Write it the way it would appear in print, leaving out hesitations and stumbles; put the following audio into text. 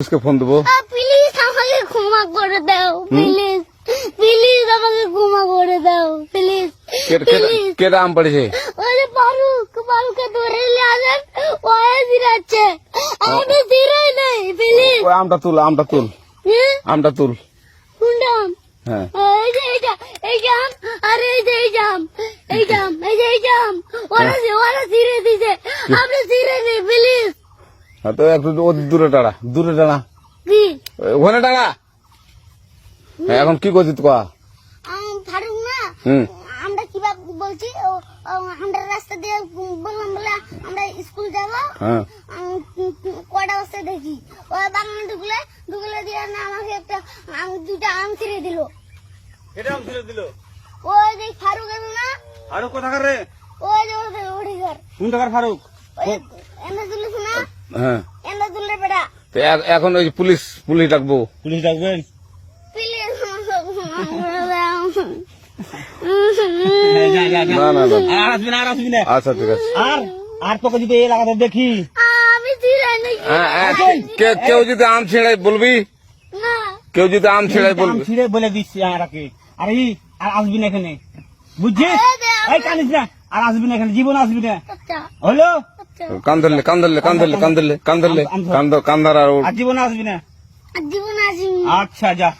পুলিশকে ফোন দেবো। প্লিজ আমাকে ক্ষমা করে দাও, প্লিজ প্লিজ আমাকে ক্ষমা করে দাও, প্লিজ প্লিজ। কেটা আম পড়েছে? ওই যে ফারুককে ধরে নিয়ে আসেন, ও জিরাচ্ছে, আমি জিরাই নাই, প্লিজ। ওই আমটা তুল, আমটা তুল, আমটা তুল। কোনটা আম? হ্যাঁ এই যে এই জাম, আরে এই যে এই জাম, এই জাম, এই যে এই জাম, ওরা জিরে দিছে, আপনি জিরে নেই, প্লিজ। হ্যাঁ, তো একটু দূরে টাড়া, দূরে টাড়া, কি ওখানে টাড়া। হ্যাঁ, এখন কি করছিস তুই? ফারুক না, হুম আমরা কিভাবে বলছি, আমরা রাস্তা দিয়ে বললাম বলে আমরা স্কুল যাবো, হ্যাঁ কটা বস্তা দেখি ওই বাগানে ঢুকলে দিয়ে না আমাকে একটা দুটা আম ছিঁড়ে দিল। এটা আম ছিঁড়ে দিল? ওই যে ফারুক এলো না, ফারুক কোথাকার রে? ওই যে ওঠে ঘর, কোন টাকার ফারুক? এনে তুলিস না, হ্যাঁ। এনে তুললে বেটা, তো এখন ওই পুলিশ ডাকবো। পুলিশ ডাকবেন? প্লিজ না না না, আর আসবি না, আর আসবি না। আচ্ছা ঠিক আছে। আর তোকে যদি এই এলাকাতে দেখি, আমি ছিঁড়াই নাকি কেউ যদি আম ছিঁড়াই বলবি, না, কেউ যদি আম ছিঁড়াই আম বলবি। ছিঁড়ে বলে দিচ্ছি আর আর আসবি না এখানে, বুঝছিস? এই কানিস না, আর আসবি না এখানে, জীবন আসবি না, আচ্ছা হলো? আচ্ছা, কান ধরলে কান্দার আর আর জীবন আসবি না। জীবন আসি। আচ্ছা যা।